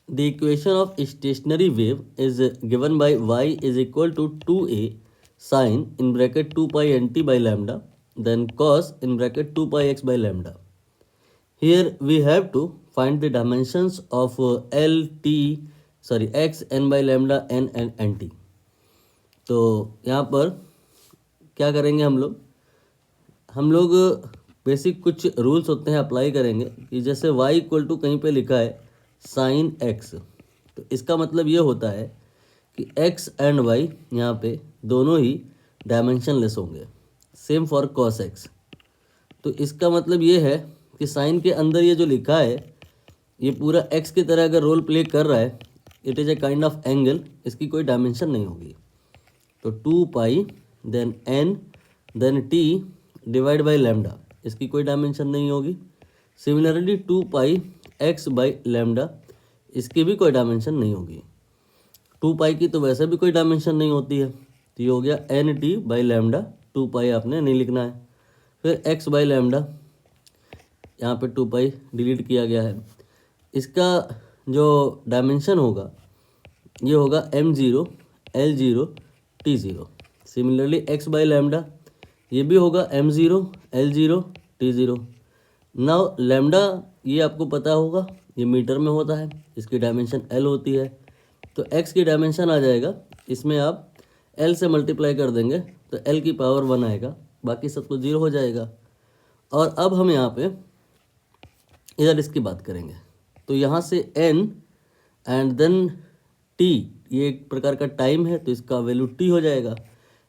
The equation of stationary wave is given by y is equal to 2a sine in bracket 2 pi n t by lambda then cos in bracket 2 pi x by lambda. Here we have to find the dimensions of x n by lambda n and nt. तो यहाँ पर क्या करेंगे हम लोग basic कुछ rules होते हैं अप्लाई करेंगे कि जैसे y इक्वल टू कहीं पे लिखा है साइन x, तो इसका मतलब ये होता है कि x एंड y यहाँ पे दोनों ही डायमेंशन लेस होंगे. Same for cos x. तो इसका मतलब ये है कि साइन के अंदर ये जो लिखा है ये पूरा x की तरह अगर रोल प्ले कर रहा है, it is a kind of angle, इसकी कोई डायमेंशन नहीं होगी. तो 2 pi then n then t divide by lambda, इसकी कोई डायमेंशन नहीं होगी. Similarly 2 pi x by lambda, इसकी भी कोई डायमेंशन नहीं होगी. 2 पाई की तो वैसे भी कोई डायमेंशन नहीं होती है, तो ये हो गया एन टी बाई लैम्डा. 2 पाई आपने नहीं लिखना है. फिर x बाई लैम्डा, यहाँ पे 2 पाई डिलीट किया गया है. इसका जो डायमेंशन होगा ये होगा m0 l0 t0. Similarly x by lambda ये भी होगा m0 l0 t0. Now lambda ये आपको पता होगा ये मीटर में होता है, इसकी डायमेंशन l होती है. तो x की डायमेंशन आ जाएगा, इसमें आप l से मल्टीप्लाई कर देंगे तो l की पावर 1 आएगा, बाकी सब तो 0 हो जाएगा. और अब हम यहाँ पे इधर इसकी बात करेंगे. तो यहाँ से n एंड देन t, ये एक प्रकार का टाइम है तो इसका वैल्यू t हो जाएगा.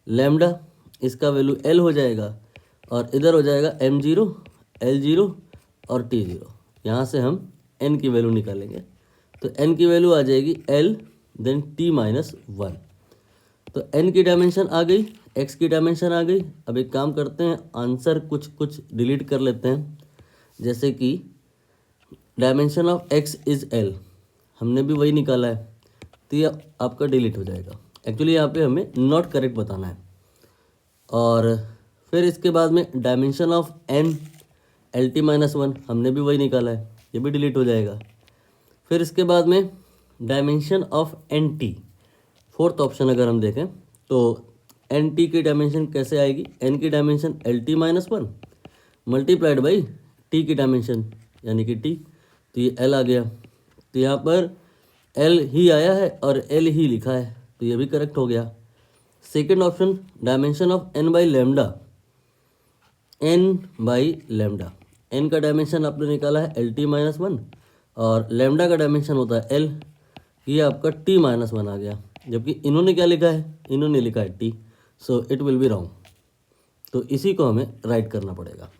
लैम्डा इसका वैल्यू l हो जाएगा और इधर हो जाएगा m0 l0 और t0. यहाँ से हम n की वैल्यू निकालेंगे तो n की वैल्यू आ जाएगी l देन t माइनस 1. तो n की डायमेंशन आ गई, x की डायमेंशन आ गई. अब एक काम करते हैं, आंसर कुछ डिलीट कर लेते हैं. जैसे कि dimension of x is l, हमने भी वही निकाला है, तो ये आपका डिलीट हो जाएगा. एक्चुअली यहाँ पे हमें नॉट करेक्ट बताना है. और फिर इसके बाद में dimension of n L T minus 1, हमने भी वही निकाला है, ये भी डिलीट हो जाएगा. फिर इसके बाद में dimension of n t, fourth option अगर हम देखें तो एन टी की डायमेंशन कैसे आएगी, n की dimension L T minus 1 multiplied by t की डायमेंशन यानी कि t, तो ये l आ गया. तो यहाँ पर l ही आया है और l ही लिखा है, तो ये भी करेक्ट हो गया. Second option dimension of n by lambda, n by lambda, n का डायमेंशन आपने निकाला है एल टी माइनस 1 और लैम्डा का डायमेंशन होता है l, ये आपका t माइनस 1 आ गया. जबकि इन्होंने क्या लिखा है, इन्होंने लिखा है t, so it will be wrong. तो इसी को हमें राइट करना पड़ेगा.